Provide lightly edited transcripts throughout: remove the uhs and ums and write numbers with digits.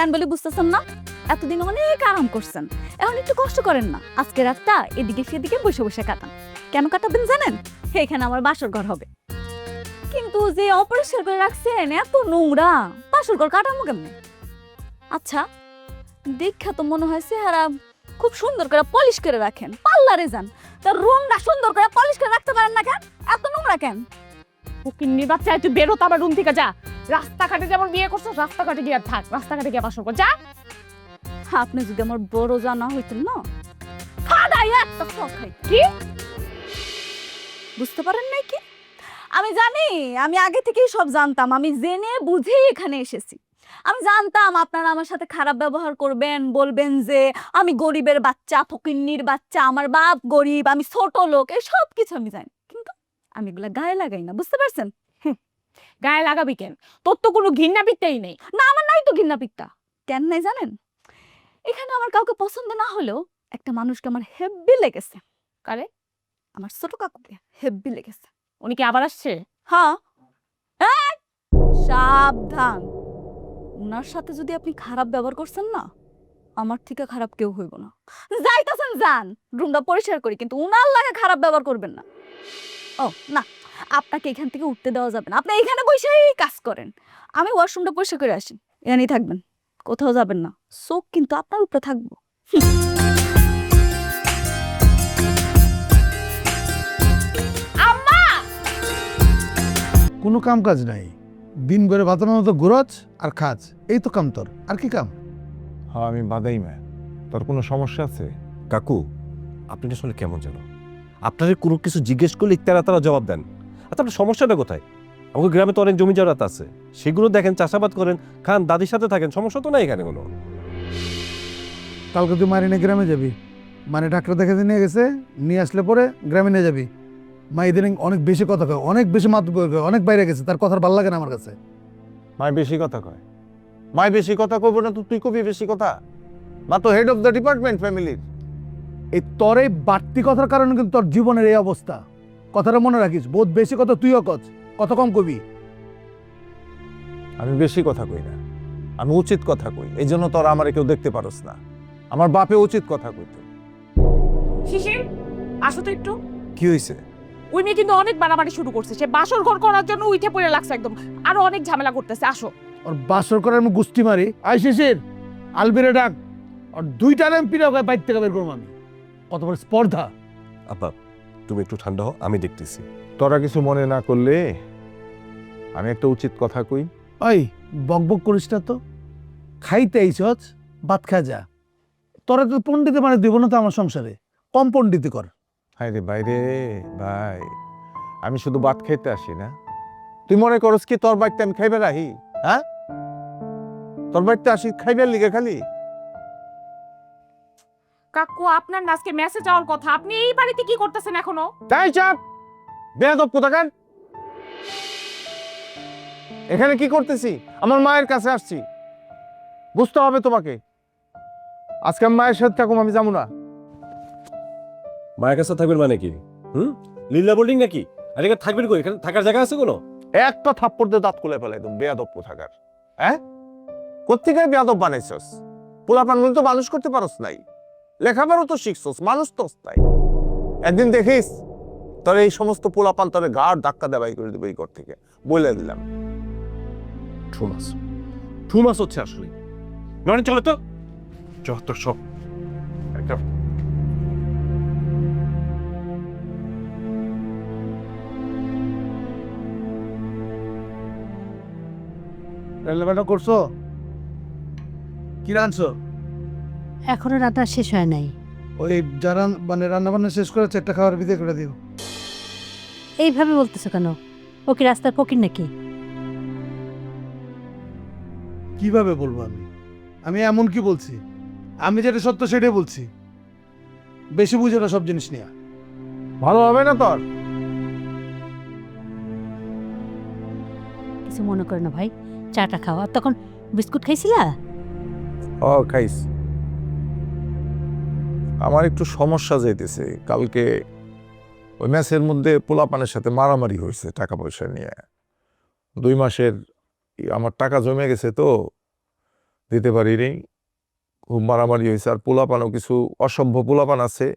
কেন বলি বুঝতেছেন না? এতদিন অনেক আরাম করছেন, এখন একটু কষ্ট করেন না। আজকে রাতটা এদিকে সেদিকে বসে বসে কাটান। কেন কাটাবেন জানেন? এখানে আমার বাসর ঘর হবে। কিন্তু যে অপরিষ্কার করে রাখছেন, এত নোংরা, বাসর ঘর কাটাবো কেমনে? আচ্ছা, দেখা তো মনে হয় চেহারা খুব সুন্দর করে পলিশ করে রাখেন, পার্লারে যান, তার রুমটা সুন্দর করে পলিশ করে রাখতে পারেন না কেন? এত নোংরা কেন? ফকিন্নির বাচ্চা, তুই বেরো তো আমার রুম থেকে, যা। রাস্তাঘাটে যেমন বিয়ে করছো, রাস্তাঘাটে গিয়ে থাক, রাস্তাঘাটে গিয়ে বাসর কর, যা। আপনি যদি আমার বড় জানা হইতেন না, ফাড়াই একটা খাই। কি বুঝতে পারেন নাই কি? আমি জানি, আমি আগে থেকেই সব জানতাম, আমি জেনে বুঝে এখানে এসেছি। আমি জানতাম আপনারা আমার সাথে খারাপ ব্যবহার করবেন, বলবেন যে আমি গরিবের বাচ্চা, ফকিন্নির বাচ্চা, আমার বাপ গরিব, আমি ছোট লোক, এই সব কিছু আমি জানি, কিন্তু আমি এগুলা গায়ে লাগাই না, বুঝতে পারছেন? গায়ে লাগাবি কেন? তোর তো কোনো ঘৃণা পিত্তাই নেই। না, আমার নাই তো ঘৃণা পিত্তা। কেন নাই জানেন? এখানে আমার কাউকে পছন্দ না হলেও একটা মানুষকে আমার হেব্বি লেগেছে। কারে? আমার ছোট কাকুকে হেব্বি লেগেছে। উনি কি আবার আসছে? হ্যাঁ। এই, সাবধান, উনার সাথে যদি আপনি খারাপ ব্যবহার করছেন না, আমার থেকে খারাপ কেউ হইব না। যাইতাছেন যান, রুমটা পরিষ্কার করি, কিন্তু উনার লাগে খারাপ ব্যবহার করবেন না। ও না, আপনাকে এখান থেকে উঠতে দেওয়া যাবে না, আপনি এখানে বসেই কাজ করেন। আমি ওয়াশরুমটা পরিষ্কার করে আসি, এখানেই থাকবেন, কোথাও যাবেন না। চোখ কিন্তু আপনার উপরে থাকবো। আম্মা! কোনো কাম কাজ নাই, দিন ভরে ভাতানোর মতো ঘুরছ আর খাচ, এই তো কাম তোর, আর কি কাম? হ্যাঁ আমি বাদাই মা, তোর কোনো সমস্যা আছে? কাকু, আপনি আসলে কেমন যেন, আপনাদের কোনো কিছু জিজ্ঞেস করলে তারা তারা জবাব দেন। আচ্ছা, আপনার সমস্যাটা কোথায়? আমাকে গ্রামে তো অনেক জমি জড়াত আছে, সেগুলো দেখেন, চাষাবাদ করেন, খান, দাদির সাথে থাকেন, সমস্যা তো নাই এখানে কোনো। কালকে তুই মারিনে গ্রামে যাবি, মানে ডাক্তার দেখাতে নিয়ে গেছে, নিয়ে আসলে পরে গ্রামে নিয়ে যাবি। মা ইদানিং অনেক বেশি কথা কয়, অনেক বেশি মাত কয়, অনেক বাইরে গেছে, তার কথার ভাল লাগে না আমার কাছে। মায় বেশি কথা কয়? মায় বেশি কথা কইব না তো তুই কবি বেশি কথা? মা তো হেড অফ দ্য ডিপার্টমেন্ট ফ্যামিলির। এই তোর এই বাড়তি কথার কারণে কিন্তু তোর জীবনের এই অবস্থা। কথাটা মনে রাখিস, বহুত বেশি কথা তুইও কচ, কত কম কবি। আমি বেশি কথা কই না, আমি উচিত কথা কই, এই জন্য তোর আমার কেউ দেখতে পারস না। আমার বাপে উচিত কথা কইতো। শিশির, আসো তো একটু। কি হয়েছে? ওই মেয়ে কিন্তু অনেক বাড়াবাড়ি শুরু করছে, সে বাসর ঘর করার জন্য উঠে পড়ে লাগছে একদম, আরো অনেক ঝামেলা করতেছে। আসো। ওর বাসর করে আমি গুস্তি মারি, আই শিশির, আলবিরে ডাক, আর দুইটা এমপিরা বাইর থেকে বের করবো আমি। কত বড় স্পর্ধা! আপা, তুমি একটু ঠান্ডা হও, আমি দেখতেছি। তোরা কিছু মনে না করলে আমি একটা উচিত কথা কই। ওই বক বক করিস না তো, খাইতে আইছস, ভাত খা যা। তোরা তো পণ্ডিতে মানে দিব না তো আমার সংসারে, কম পণ্ডিতি কর। হায় রে বাইরে ভাই, আমি শুধু ভাত খাইতে আসি না। তুই মনে করস কি তোর বাড়িতে আমি খাইবে রাহি? হ্যাঁ, তোর বাড়িতে আসি খাইবার লিগে খালি? কাকু, আপনার না আজকে মেসেজ যাওয়ার কথা, আপনি এই বাড়িতে কি করতেছেন এখনো? তাই চাপ বেয়াদব কোথাকার। এখানে কি করতেছি? আমার মায়ের কাছে আসছি, বুঝতে হবে তোমাকে। আজকে আমি মায়ের সাথে থাকুম, আমি যাবো না। মায়ের কাছে থাকবেন মানে কি? লীলা বোর্ডিং নাকি? আর এখানে থাকবেন কই? এখানে থাকার জায়গা আছে কোনো? একটা থাপ্পড় দিয়ে দাঁত খুলে ফেলে একদম বেয়াদব কোথাকার। হ্যাঁ, কোত্থেকে বেয়াদব বানাইছস? পোলাপান তো মানুষ করতে পারস নাই, লেখাপড়া তো শিখছস, মানুষ তো তাই। একদিন দেখিস তোর এই সমস্ত পোলাপান তোরে গাড় ধাক্কা দেবাই করে দেবে এই ঘর থেকে, বলে দিলাম। টু মাস হচ্ছে আসলে। নয় চলে তো যত সব একটা। রান্নাবান্না করছো? কি রাঁধছো? এখনো রান্না শেষ হয় নাই। ওই যারা মানে রান্নাবান্না শেষ করেছে একটা খাবার বিদে করে দিও। এইভাবে বলতেছো কেন? ও কি রাস্তার ফকির নাকি? কিভাবে বলবো আমি? আমি এমন কি বলছি? আমি যেটা সত্য সেটাই বলছি। বেশি বুঝে না সব জিনিস নিয়ে। ভালো হবে না তোর? কিছু মনে করে না ভাই, চাটা খাও। আর তখন বিস্কুট খাইছিলা? ও খাইস। আমার একটু সমস্যা যাইতেছে, কালকে ওই ম্যাচের মধ্যে পোলাপানের সাথে মারামারি হয়েছে টাকা পয়সা নিয়ে। 2 মাসের আমার টাকা জমে গেছে, তো দিতে পারিনি, খুব মারামারি হয়েছে। আর পোলাপানও কিছু অসভ্য পোলাপান আছে,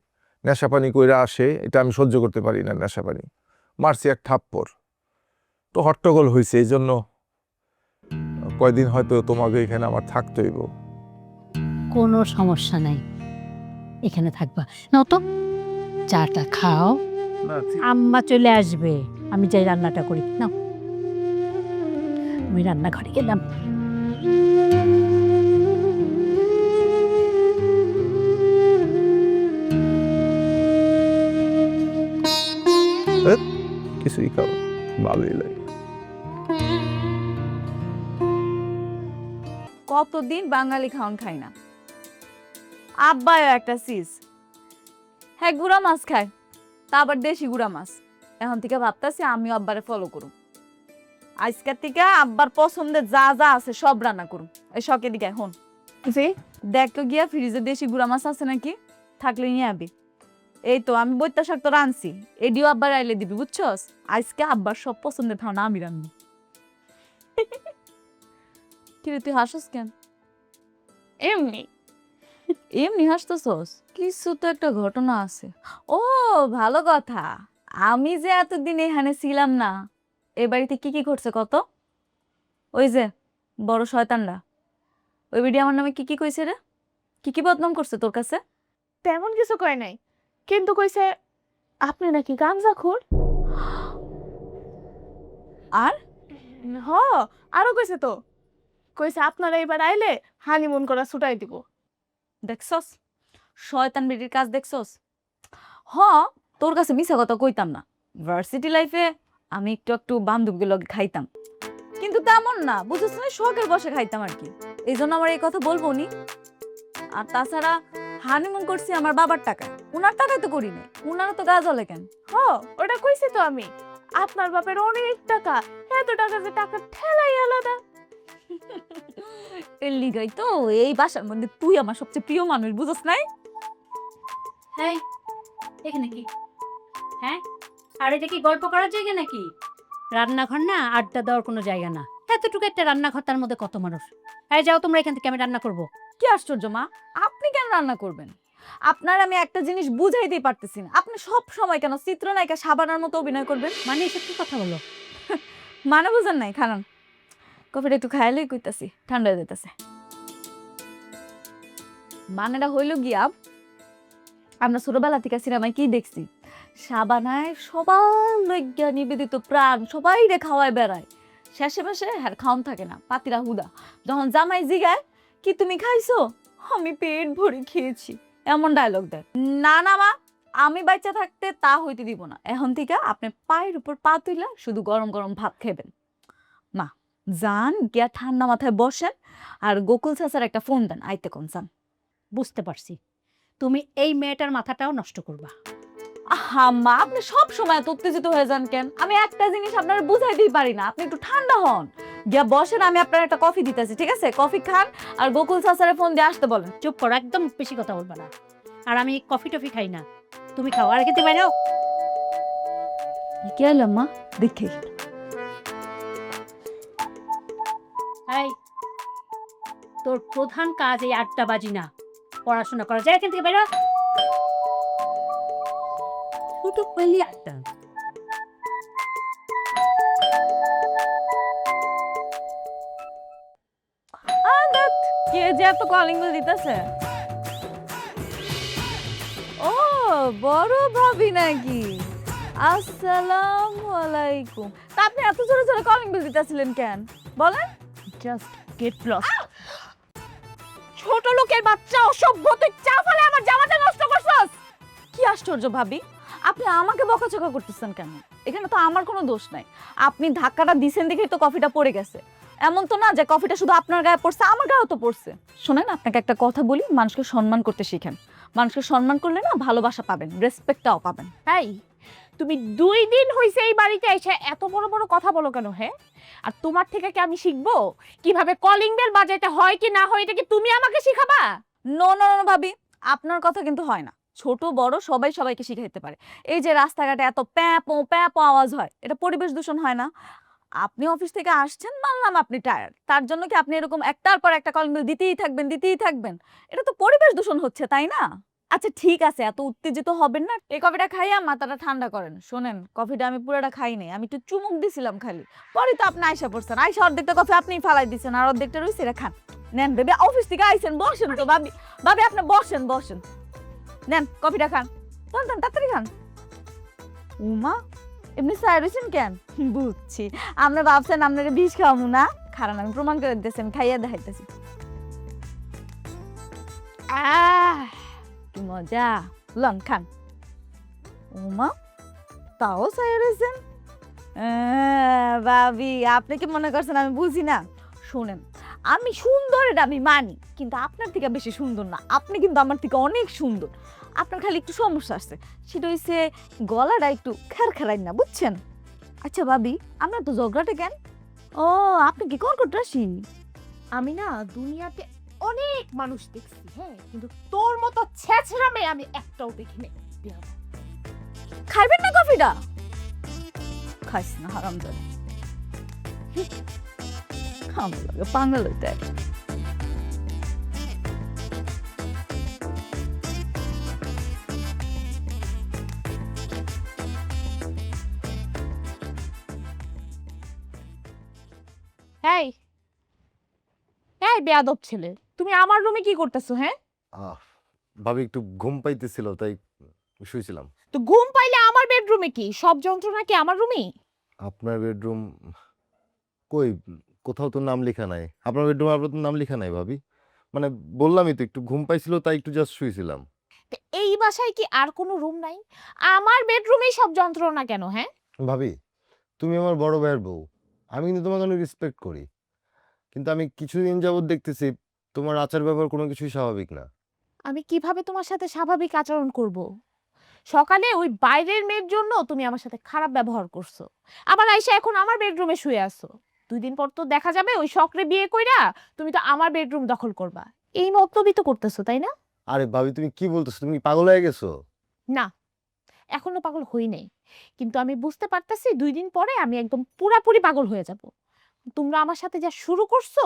নেশাপানি কইরা আসে, এটা আমি সহ্য করতে পারি না। নেশাপানি মারছি এক থাপ্পড়, তো হট্টগোল হয়েছে। এই জন্য কয়দিন হয়তো তোমাকে এখানে আমার থাকতে হইব। কোনো সমস্যা নাই, এখানে থাকবা। নাও তো চাটা খাও, আম্মা চলে আসবে, আমি যাই রান্নাটা করি। নাও, আমি রান্নাঘরে গেলাম। কিছুই খাও, ভালোই লাগে। কতদিন বাঙালি খাওন খাই না, আব্বাও একটা সিজ, হ্যাঁ গুড়া মাছ খায়, তা আবার দেশি গুড়া মাছ। এখন থেকে ভাবতাছি আমিও আব্বারে ফলো করুম, আজকের থেকে আব্বার পছন্দের যা যা আছে সব রান্না করুম। এই শখের দিকে এখন জি দেখ তো গিয়া ফ্রিজে দেশি গুড়া মাছ আছে নাকি, থাকলে নিয়ে আবি। এই তো আমি বইতা শাক তো রানছি, এডিও আব্বার আইলে দিবি, বুঝছস? আজকে আব্বার সব পছন্দের খাওয়া আমি রান্নি। কিরে তুই হাসস কেন? এমনি। এমনি হাসতেছস? কিছু তো একটা ঘটনা আছে। ও ভালো কথা, আমি যে এতদিন এখানে ছিলাম না, এ বাড়িতে কি কি ঘটছে কত? ওই যে বড় শয়তানরা, ওই বিডি আমার নামে কি কি কইছে রে? কি কি বদনাম করছে তোর কাছে? তেমন কিছু কয় নাই, কিন্তু কইছে আপনি নাকি গাঞ্জাখোর। আর হ, আরো কইছে তো, কইছে আপনারা এবার আইলে হানিমুন করা ছুটাই দিব। দেখছস শয়তান বিডির কাজ, দেখছস? হ, তোর কাছে মিছা কথা কইতাম না, ভার্সিটি লাইফে আমি একটু একটু বান্ধবীর লগে খাইতাম, কিন্তু তেমন না, বুঝছ না, শখের বসে খাইতাম আর কি। এই জন্য আমার এই কথা বলবো নি। আর তাছাড়া হানিমুন করছি আমার বাবার টাকায়, উনার টাকায় তো করি নাই, উনারও তো গা জ্বলে কেন? হ, ওটা কইছি তো আমি, আপনার বাপের অনেক টাকা, এত টাকা যে টাকা ঠেলাই আলাদা। এর লিগাই তো এই বাসার মধ্যে তুই আমার সবচেয়ে প্রিয় মানুষ, বুঝছ নাই? হ্যাঁ, এখানে কি? হ্যাঁ, আর এটা কি গল্প করার জায়গা নাকি? রান্নাঘর না, আড্ডা দেওয়ার কোনো জায়গা না। এতটুকু একটা রান্নাঘর, তার মধ্যে কত মানুষ। হ্যাঁ, যাও তোমরা এখান থেকে, আমি রান্না করবো। কি আশ্চর্য মা, আপনি কেন রান্না করবেন? আপনার আমি একটা জিনিস বুঝাইতেই পারতেছি না, আপনি সব সময় কেন চিত্রনায়িকা সাবানার মতো অভিনয় করবেন? মানে এসব কি কথা বলো? মানে বুঝেন নাই, খারান কফিটা একটু খাইলেই কইতাছি ঠান্ডা হয়ে যেতেছে। মানেটা হইল গিয়া, আমরা ছোটবেলা থেকে সিনেমায় কি দেখছি, সাবানায় সবার লজ্ঞা নিবেদিত প্রাণ, সবাই রে খাওয়ায় বেড়ায়, শেষে মেশে হ্যাঁ খাওন থাকে না, পাতিরা হুদা। যখন জামাই জিগায় কি তুমি খাইছো, আমি পেট ভরে খেয়েছি, এমন ডায়লগ দেয়। না না মা, আমি বাচ্চা থাকতে তা হইতে দিব না, এখন থেকে আপনি পায়ের উপর পা তুইলা শুধু গরম গরম ভাত খাবেন। মা যান গিয়া ঠান্ডা মাথায় বসেন, আর গোকুল চাচার একটা ফোন দেন, আইতে কোন যান। বুঝতে পারছি, তুমি এই মেয়েটার মাথাটাও নষ্ট করবা। আহা মা, আপনি সব সময় এত উত্তেজিত হয়ে যান কেন? আমি একটা জিনিস আপনার বুঝাইতেই পারি না, আপনি একটু ঠান্ডা হন, গিয়া বসেন, আমি আপনার একটা কফি দিতেছি, ঠিক আছে? কফি খান আর গোকুল চাচারে ফোন দিয়ে আসতে বলেন। চুপ করো, একদম বেশি কথা বলবা না। আর আমি কফি টফি খাই না, তুমি খাও। আর খেতে বাইরেও কি হলো মা, দেখে এই, তোর প্রধান কাজ এই আড্ডাবাজি না, পড়াশোনা করা যায়। এখান থেকে বাইরে শুধু পেলি আড্ডা। কে যে এত কলিং বেল দিতেছে? ও বড় ভাবি নাকি? আসসালামু আলাইকুম। তা আপনি এত জোরে জোরে কলিং বেল দিতেছিলেন কেন বলেন? Just get lost. ছোট লোকের বাচ্চা, অসভ্য, তুই চা ফেলে আমার জামাটা নষ্ট করছস। কি আশ্চর্য ভাবি, আপনি আমাকে বকাঝকা করতেছেন কেন? এখানে তো আমার কোনো দোষ নাই, আপনি ধাক্কাটা দিছেন দেখেই তো কফিটা পড়ে গেছে। এমন তো না যে কফিটা শুধু আপনার গায়ে পড়ছে, আমার গায়েও তো পড়ছে। শোনেন, আপনাকে একটা কথা বলি, মানুষকে সম্মান করতে শিখেন। মানুষকে সম্মান করলে না ভালোবাসা পাবেন, রেসপেক্টটাও পাবেন। এই, তুমি 2 দিন হইছে এই বাড়িতে এসে এত বড় বড় কথা বলো কেন? হ্যাঁ, আর তোমার থেকে কি আমি শিখবো কিভাবে কলিং বেল বাজাইতে হয় কি না হয়? এটা কি তুমি আমাকে শিখাবা? নো নো নো ভাবি, আপনার কথা কিন্তু হয় না। ছোট বড় সবাই সবাইকে শিখাইতে পারে। এই যে রাস্তাঘাটে এত প্যাপো প্যাপো আওয়াজ হয়, এটা পরিবেশ দূষণ হয় না? আপনি অফিস থেকে আসছেন, মানলাম আপনি টায়ার্ড, তার জন্য কি আপনি এরকম একটার পর একটা কলিং বেল দিতেই থাকবেন? এটা তো পরিবেশ দূষণ হচ্ছে, তাই না? আচ্ছা ঠিক আছে, এত উত্তেজিত হবেন না, এই কফিটা খাইয়া মাথাটা ঠান্ডা করেন। শোনেন, কফিটা আমি পুরোটা খাই নাই, আমি একটু চুমুক দিছিলাম খালি। পরে তো আপনি আইসা পড়ছেন, আইসা অর্ধেকটা কফি আপনিই ফালাই দিছেন, আর অর্ধেকটা রইছে, এটা খান। নেন বেবি, অফিস থেকে আইছেন, বসেন তো ভাবি, ভাবি আপনি বসেন। নেন কফিটা খান, চল তাড়াতাড়ি খান। উমা, এমনি সাইড হয়েছেন কেন? বুঝছি, আপনি ভাবছেন আপনাকে বিষ খাওয়াবো না। খারান, আমি প্রমাণ করে দিতেছি, আমি খাইয়া দেখাইতেছি। কি মজা, লন খান। উমা, তাও সাইড হয়েছেন? ভাবি, আপনি কি মনে করছেন আমি বুঝি না? শুনেন, আমি সুন্দর এটা আমি মানি, কিন্তু আপনার থেকে বেশি সুন্দর না। আপনি কিন্তু আমার থেকে অনেক সুন্দর। আপনার খালি একটু সমস্যা আছে, সেটা হচ্ছে গলাটা একটু খারখারাই না, বুঝছেন? আচ্ছা ভাবি, আমরা তো ঝগড়াটা কেন? ও, আপনি কি কর্কটরাশি? আমি না দুনিয়াতে অনেক মানুষ দেখছি, হ্যাঁ, কিন্তু তোর মতো ছেঁচড়া মেয়ে আমি একটাও দেখিনি। খাইবেন না কফিটা? খাইস না হারামজাদা। খাওয়া লাগে পাঙ্গাল হইতে। এই এই বেয়াদব ছেলে, তুমি আমার রুমে কি করতেছো? হ্যাঁ, ভাবি একটু ঘুম পাইতেছিল তাই শুয়েছিলাম। তো ঘুম পাইলে আমার বেডরুমে কি? সব যন্ত্রণা কি আমার রুমেই? আপনার বেডরুম কই? কোথাও তো নাম লেখা নাই। আপনার বেডরুমে আপনার তো নাম লেখা নাই ভাবি। মানে বললামই তো একটু ঘুম পাইছিল তাই একটু জাস্ট শুয়েছিলাম। তো এই বাসায় কি আর কোনো রুম নাই? আমার বেডরুমেই সব যন্ত্রণা কেন? হ্যাঁ, ভাবি, তুমি আমার বড় ভাইয়ের বউ। আমি কিন্তু তোমাকে অনেক রেসপেক্ট করি। কিন্তু আমি কিছুদিন যাবত দেখতেছি তোমার আচার ব্যবহার কোনো কিছুই স্বাভাবিক না। আমি কিভাবে তোমার সাথে স্বাভাবিক আচরণ করব? সকালে ওই বাইরের মেয়ের জন্য তুমি আমার সাথে খারাপ ব্যবহার করছো, আবার আইসা এখন আমার বেডরুমে শুয়ে আছো। 2 দিন পর তো দেখা যাবে ওই শখরে বিয়ে কইরা তুমি তো আমার বেডরুম দখল করবা। এই মতলবই তো করতেছো, তাই না? আরে ভাবি, তুমি কি বলতেছো? তুমি কি পাগল হয়ে গেছো? না, এখনো পাগল হই নাই, কিন্তু আমি বুঝতে পারতেছি 2 দিন পরে আমি একদম পুরাপুরি পাগল হয়ে যাব। তোমরা আমার সাথে যা শুরু করছো,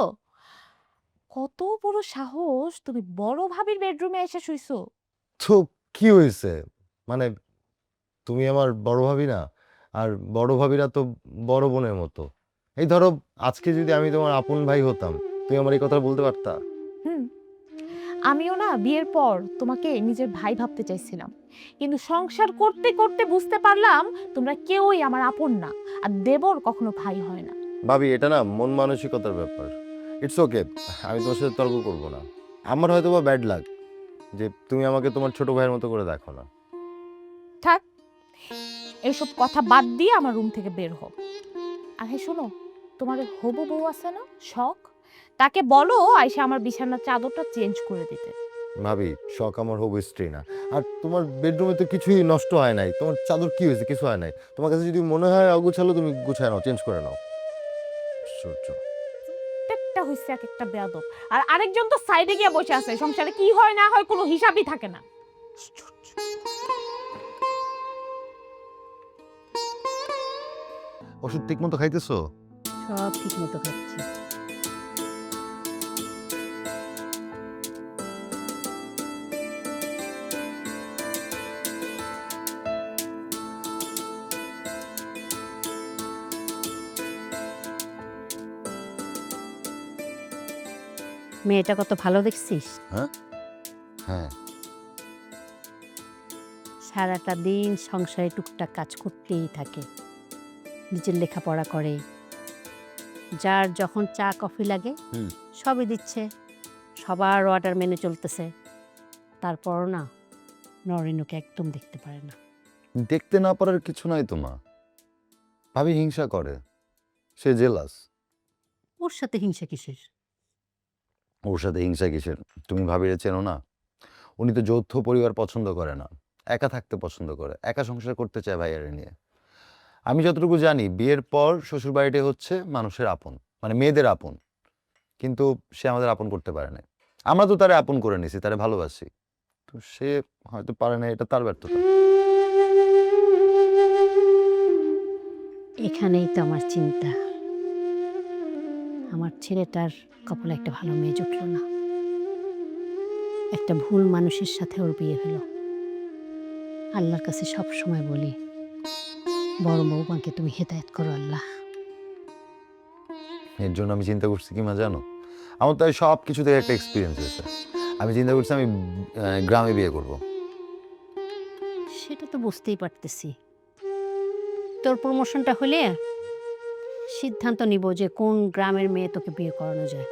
কত বড় সাহস, তুমি বড় ভাবির বেডরুমে এসে শুইছো। তো কি হয়েছে? মানে তুমি আমার বড় ভাবি না? আর বড় ভাবিরা তো বড় বোনের মতো। এই ধরো, আজকে যদি আমি তোমার আপন ভাই হতাম, তুমি আমার এই কথা বলতে পারতা? হুম, আমিও না বিয়ের পর তোমাকে নিজের ভাই ভাবতে চাইছিলাম, কিন্তু সংসার করতে করতে বুঝতে পারলাম তোমরা কেউই আমার আপন না, আর দেবর কখনো ভাই হয় না। ভাবি, এটা না মন মানসিকতার ব্যাপার। ইটস ওকে, আমি তোমার সাথে তর্ক করব না। আমার হয়তো বা ব্যাড লাক যে তুমি আমাকে তোমার ছোট ভাইয়ের মতো করে দেখো না। থাক, এইসব কথা বাদ দিয়ে আমার রুম থেকে বের হও। আর হ্যাঁ শোনো, তোমার ওই হবু বউ আছে না শখ, তাকে বলো আইসা আমার বিছানার চাদরটা চেঞ্জ করে দিতে। ভাবি, শখ আমার হবু স্ত্রী না। আর তোমার বেডরুমে তো কিছুই নষ্ট হয় নাই। তোমার চাদর কি হয়েছে? কিছু হয় নাই। তোমার কাছে যদি মনে হয় অগুছালো, তুমি গুছায় নাও, চেঞ্জ করে নাও। আশ্চর্য। একটা হইছে এক একটা বেয়াদব, আর আরেকজন তো সাইডে গিয়ে বসে আছে, সংসারে কি হয় না হয় কোনো হিসাবই থাকে না। ওষুধ ঠিক মতো খাইতেছো? সব ঠিক মতো খাচ্ছি। মেয়েটা কত ভালো দেখছিস? হ্যাঁ। সারাটা দিন সংসারে টুকটাক কাজ করতেই থাকে, নিজের লেখাপড়া করে, যার যখন চা কফি লাগে হুম। সবই দিচ্ছে, সবার অর্ডার মেনে চলতেছে। তারপরও না, নরেনুকে একদম দেখতে পারে না। দেখতে না পারার কিছু নাই তো মা। ভাবি হিংসা করে, সে জেলাস। ওর সাথে হিংসা কিসের? ওর সাথে হিংসা কিসের? তুমি ভাবিরে চেনো না? উনি তো যৌথ পরিবার পছন্দ করে না, একা থাকতে পছন্দ করে, একা সংসার করতে চায় ভাইয়ারে নিয়ে। আমি যতটুকু জানি, বিয়ের পর শ্বশুর বাড়িটাই হচ্ছে মানুষের আপন, মানে মেয়েদের আপন। কিন্তু সে আমাদের আপন করতে পারে না। আমরা তো তারে আপন করে নিছি, তারে ভালোবাসি। তো সে হয়তো পারে না, এটা তার ব্যর্থতা। এখানেই তো আমার চিন্তা। আমার ছেলেটার কপালে একটা ভালো মেয়ে জুটল না, একটা ভুল মানুষের সাথে ওর বিয়ে হলো। আল্লাহর কাছে সব সময় বলি, বড় বৌমাকে তুমি হেদায়েত করো আল্লাহ। এর জন্য আমি চিন্তা করছি কি মা জানো, আমার তো সব কিছু থেকে একটা এক্সপিরিয়েন্স হয়েছে। আমি চিন্তা করছি আমি গ্রামে বিয়ে করব। সেটা তো বুঝতেই পারতেছি। তোর প্রমোশনটা হলে সিদ্ধান্ত নিব যে কোন গ্রামের মেয়ে তোকে বিয়ে করানো যায়।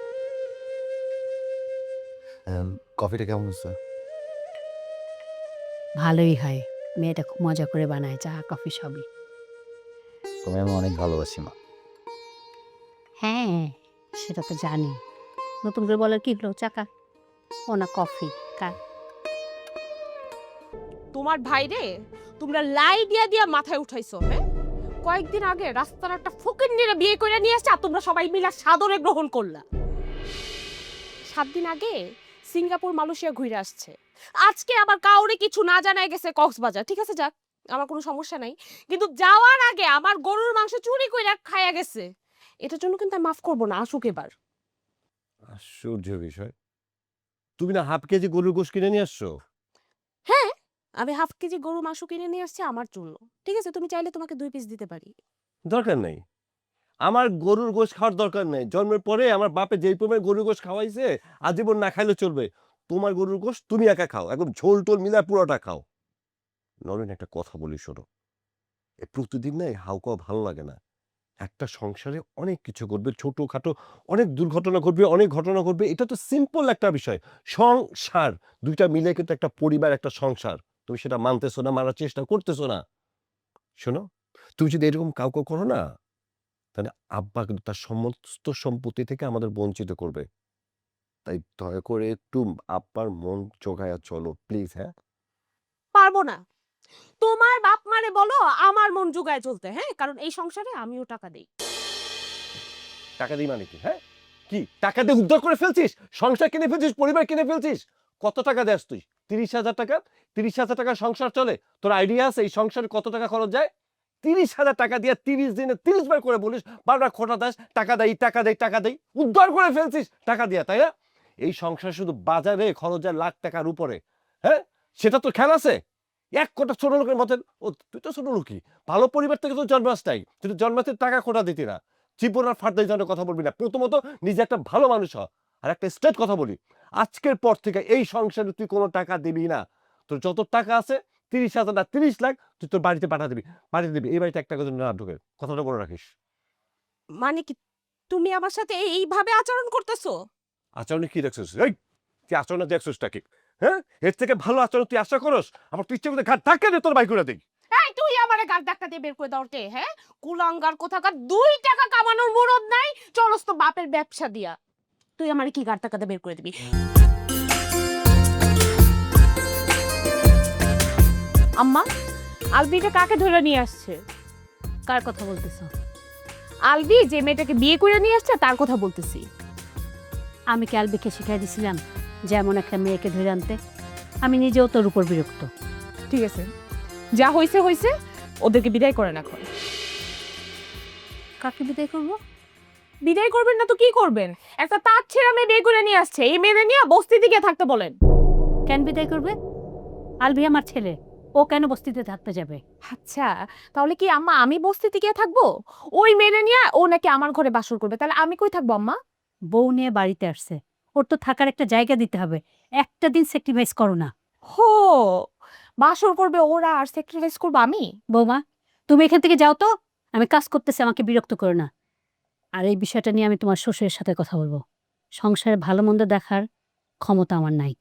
কফিটা কেমন হচ্ছে? ভালোই হয়, মেয়েটা খুব মজা করে বানায়, চা কফি সবই। তোমায় আমি অনেক ভালোবাসি মা। হ্যাঁ, সেটা তো জানি। নতুন করে বলার কি হলো, চাকা ও না কফি কা। তোমার ভাইরে তোমরা লাই দিয়া দিয়া মাথায় উঠাইছো। হ্যাঁ, কয়েকদিন আগে রাস্তার একটা ফকিন্নিরে বিয়ে করে নিয়ে আসছে আর তোমরা সবাই মিলে সাদরে গ্রহণ করলা। 7 দিন আগে সিঙ্গাপুর মালয়েশিয়া ঘুরে আসছে, আজকে আবার কাউরে কিছু না জানায় গেছে কক্সবাজার। ঠিক আছে, যাক, আমার কোনো সমস্যা নাই, কিন্তু যাওয়ার আগে আমার গরুর মাংস চুরি করে খাইয়া গেছে। এটার জন্য কিন্তু আমি মাফ করবো না, আসুক এবার। আশ্চর্য বিষয়, তুমি না হাফ কেজি গরুর গোশ কিনে নিয়ে আসছো? হ্যাঁ, আমি হাফ কেজি গরুর মাংস কিনে নিয়ে আসছি আমার জন্য। ঠিক আছে, তুমি চাইলে তোমাকে 2 পিস দিতে পারি। দরকার নেই, আমার গরুর গোশ খাওয়ার দরকার নেই। জন্মের পরে আমার বাপে যেই পরিমাণ গরুর গোশ খাওয়াইছে, আজীবন না খাইলে চলবে। তোমার গরুর গোশ তুমি একা খাও, একদম ঝোল টোল মিলা পুরোটা খাও। নরেন, একটা কথা বলি শোনো, প্রতিদিন না এই হাউকাও ভালো লাগে না। একটা সংসারে অনেক কিছু ঘটবে, ছোটখাটো অনেক দুর্ঘটনা ঘটবে, অনেক ঘটনা ঘটবে। এটা তো সিম্পল একটা বিষয়, সংসার। দুইটা মিলে কিন্তু একটা পরিবার, একটা সংসার। তুমি সেটা মানতেছো না, মানার চেষ্টা করতেছো না। শোনো, তুমি যদি এরকম কাউকে করো না, তাহলে আব্বা কিন্তু তার সমস্ত সম্পত্তি থেকে আমাদের বঞ্চিত করবে। তাই দয়া করে একটু আব্বার মন জোগায়া চলো প্লিজ। হ্যাঁ, পারবো না। তোমার বাপ মারে বলো আমার মন জোগায় চলতে। হ্যাঁ, কারণ এই সংসারে আমিও টাকা দেই। টাকা দিই মানে কি? হ্যাঁ, কি টাকা দিয়ে উদ্ধার করে ফেলছিস? সংসার কিনে ফেলছিস, পরিবার কিনে ফেলছিস। কত টাকা দেস তুই? 30,000 টাকা। 30,000 টাকা সংসার চলে? তোর আইডিয়া আছে এই সংসারে কত টাকা খরচ যায়? 30,000 টাকা দিয়ে 30 দিনে 30 বার করে বলিস, বারবার খোটা দাস, টাকা দেই, টাকা দেই, টাকা দেই। উদ্ধার করে ফেলছিস টাকা দিয়া, তাই না? এই সংসার শুধু বাজারে খরচ যায় লাখ টাকার উপরে। হ্যাঁ, সেটা তো খেয়াল আছে? এক কোটা ছোট লোকের মতন। ও তুই তো ছোট লোকই, ভালো পরিবার থেকে তো জন্মাস নাই। তুই তো জন্মাতে টাকা খোটা দিতি না। জীবনার ফার্দার জন্য কথা বলবি না। প্রথমত নিজে একটা ভালো মানুষ হ। আর একটা স্ট্রেট কথা বলি, আজকের পর থেকে এই সংসারে তুই কোনো টাকা দিবি না। তোর যত টাকা আছে 30,000 না 30 লাখ তুই তোর বাড়িতে পাঠা দিবি, বাড়িতে দিবি। এই বাড়িতে একটা কথা না ঢুকে, কথাটা মনে রাখিস। মানে কি, তুমি আমার সাথে এইভাবে আচরণ করতেছো? আচরণে কি দেখছিস? এই তুই আচরণে দেখছিসটা কি? হ্যাঁ, এর থেকে ভালো আচরণ তুই আশা করস? আবার তুই ইচ্ছে করে ঘাট ধাক্কা দিয়ে তোর বাই করে দিই। এই তুই আমারে গাল ধাক্কা দিয়ে বের করে দাওতে। হ্যাঁ, কুলাঙ্গার কোথাকার, 2 টাকা কামানোর মুরদ নাই, চলস তো বাপের ব্যবসা দিয়া। তুই আমারে কি গাল ধাক্কা দিয়ে বের করে দিবি? আম্মা, আলবিটা কাকে ধরে নিয়ে আসছে? কার কথা বলতেছ? আলবি যে মেয়েটাকে বিয়ে করে নিয়ে আসছে তার কথা বলতেছি। আমি কি আলবিকে শিখাই দিছিলাম যেমন একটা মেয়েকে ধরে আনতে? আমি নিজেও তোর উপর বিরক্ত। ঠিক আছে, যা হইছে হইছে, ওদেরকে বিদায় করেন এখন। কাকে বিদায় করবো? বিদায় করবেন না তো কি করবেন? একটা তাঁত ছেঁড়া মেয়ে বিয়ে করে নিয়ে আসছে, এই মেয়ে নিয়ে বস্তি দিকে থাকতে বলেন। কেন বিদায় করবে? আলবি আমার ছেলে, ও কেন বস্তিতে থাকতে যাবে? আচ্ছা, তাহলে কি আম্মা আমি বস্তি দিকে থাকবো? ওই মেয়ে নিয়ে ও নাকি আমার ঘরে বাসর করবে, তাহলে আমি কই থাকবো আম্মা? বউ নিয়ে বাড়িতে আসছে, ওর তো থাকার একটা জায়গা দিতে হবে। একটা দিন স্যাক্রিফাইস করো না। হো, বাসর করবে ওরা আর স্যাক্রিফাইস করবো আমি? বৌমা, তুমি এখান থেকে যাও তো, আমি কাজ করতেছি, আমাকে বিরক্ত করো না। আর এই বিষয়টা নিয়ে আমি তোমার শ্বশুরের সাথে কথা বলবো। সংসারে ভালো মন্দ দেখার ক্ষমতা আমার নাই।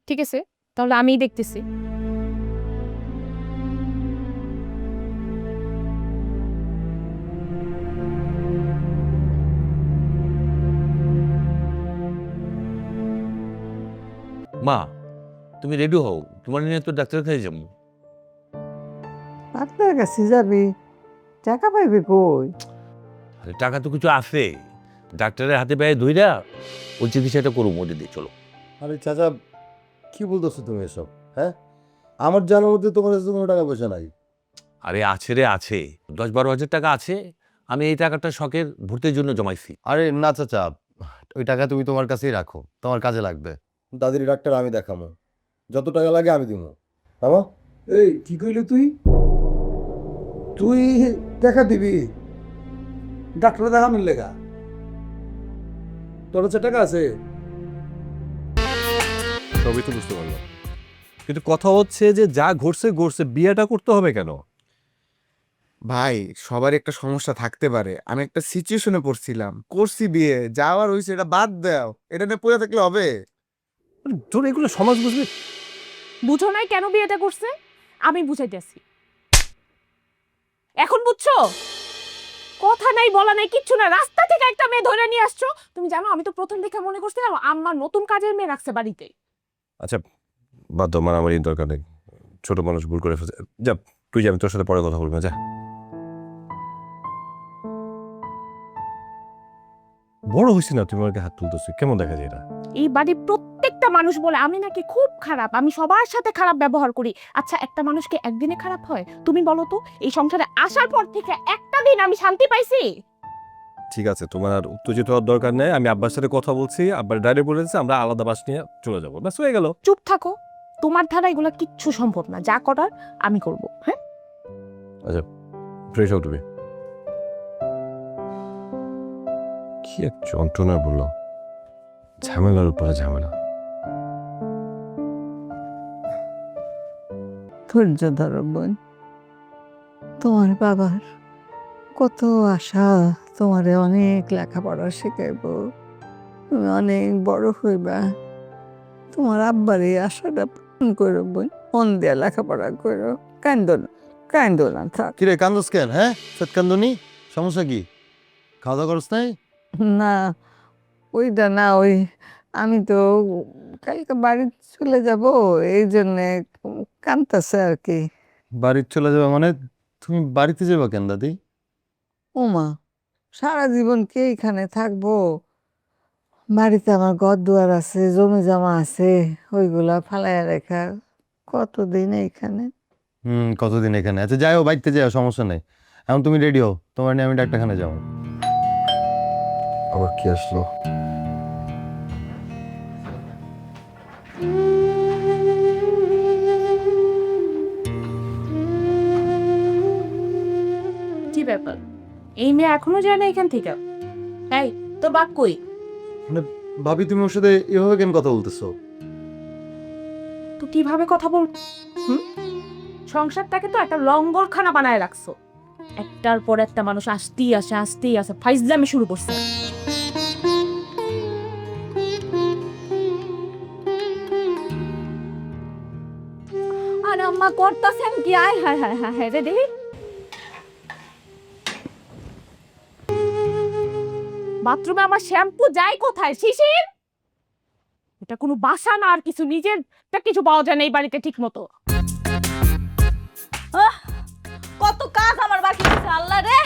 ঠিক আছে, তাহলে আমিই দেখতেছি। মা, তুমি রেডি হও, তোমার নিয়ে তো ডাক্তার কাছে যাবো। ডাক্তার কাছে যাবি? টাকা পাইবি কই? আরে টাকা তো কিছু আছে, ডাক্তারের হাতে পায়ে ধইরা ওই চিকিৎসাটা করবো দিদি, চলো। আরে চাচা, কি বলতেছো তুমি এসব? হ্যাঁ, আমার জানার মধ্যে তোমার কাছে কোনো টাকা পয়সা নাই। আরে আছে রে, আছে 10-12 হাজার টাকা আছে, আমি এই টাকাটা শখের ভর্তির জন্য জমাইছি। আরে না চাচা, ওই টাকা তুমি তোমার কাছেই রাখো, তোমার কাজে লাগবে। দাদির ডাক্তার আমি দেখামো, যত টাকা লাগে আমি দিব। বাবা, এই কি কইলি তুই? তুই দেখা দিবি ডাক্তার দেখানোর লেগা? তোর কাছে টাকা আছে? সবই তো বুঝতে পারলাম, কিন্তু কথা হচ্ছে যে যা ঘটছে ঘটছে, বিয়েটা করতে হবে কেন? ভাই সবার একটা সমস্যা থাকতে পারে, আমি একটা সিচুয়েশনে পড়ছিলাম, করছি বিয়ে, যাওয়ার হয়েছে, এটা বাদ দাও, এটা নিয়ে পড়ে থাকলে হবে? তোর এগুলো সমাজ বুঝবি? বুঝো নাই কেন বিয়েটা করছে? আমি বুঝাইতেছি। এখন বুঝছো? কথা নাই বলা নাই কিচ্ছু না, রাস্তা থেকে একটা মেয়ে ধরে নিয়ে আসছো। তুমি জানো আমি তো প্রথম দেখে মনে করছিলাম আমার নতুন কাজের মেয়ে রাখছে বাড়িতে। আচ্ছা বাদ দাও, মারামারি দরকার নেই, ছোট মানুষ ভুল করে ফেলছে। যা তুই যা, আমি তোর সাথে পরে কথা বলবো, যা। বড় হয়েছি না, তুমি আমাকে হাত তুলতেছি, কেমন দেখা যায় এটা? এই বাড়ির প্রত্যেকটা মানুষ বলে আমি নাকি খুব খারাপ, আমি সবার সাথে খারাপ ব্যবহার করি। আচ্ছা একটা মানুষকে একদিনে খারাপ হয়? তুমি বলো তো, এই সংসারে আসার পর থেকে একটা দিন আমি শান্তি পাইছি? ঠিক আছে, তোমার আর উত্তেজিত হওয়ার দরকার নেই। আমি আব্বার সাথে কথা বলছি, আব্বার ডাইরেক্ট বলেছে আমরা আলাদা বাস নিয়ে চলে যাবো, ব্যাস হয়ে গেল। চুপ থাকো, তোমার ধারা এগুলো কিচ্ছু সম্ভব না, যা করার আমি করব। হ্যাঁ আচ্ছা ফ্রেশ হও তুমি। কি এক যন্ত্রণা বললো, ঝামেলার উপরে ঝামেলা। ধৈর্য ধরো বোন, তোমার বাবার কত আশা তোমারে অনেক লেখাপড়া শেখাইব, তুমি অনেক বড় হইবা। তোমার আব্বার এই আশাটা পূরণ করো বোন, মন দিয়ে লেখাপড়া করো, কান্দো না থাক। কিরে কান্দোস কেন? হ্যাঁ সৎ কান্দনি, সমস্যা কি? খাওয়া দাওয়া করছ নাই? না ওইটা না, ওই আমি তো কালকে বাড়ি চলে যাব, এই জন্যে কান্দতেছে আর কি। বাড়ি চলে যাবে মানে? তুমি বাড়িতে যাবে কেন দাদি? ওমা, সারা জীবন কে এখানে থাকবো? বাড়িতে আমার ঘর দুয়ার আছে, জমি জমা আছে, ওইগুলা ফালাইয়া রেখা কতদিন এইখানে। কতদিন এখানে? আচ্ছা যাও, বাড়িতে যাও, সমস্যা নেই। এখন তুমি রেডি হও, তোমার নিয়ে আমি ডাক্তারখানে যাবো। আবার কি আসলো? কি ব্যাপার, এই মেয়ে এখনো যায় না এখান থেকে? এই তোর বাপ কই? মানে ভাবি তুমি ওর সাথে এভাবে কেন কথা বলতেছো? তুই কিভাবে কথা বল? সংসারটাকে তো একটা লঙ্গরখানা বানায় রাখছো, একটার পর একটা মানুষ আসতেই আসে, ফাইজলামি শুরু করছে। আর আম্মা করতেছেন কি? আয় হায় হায় হায় হায় রে দেখি। বাথরুমে আমার শ্যাম্পু যায় কোথায়? শিশির, এটা কোনো বাসা না আর কিছু, নিজের কিছু পাওয়া যায় না এই বাড়িতে ঠিক মতো। কত কাজ আমার বাকি আছে আল্লাহ রে।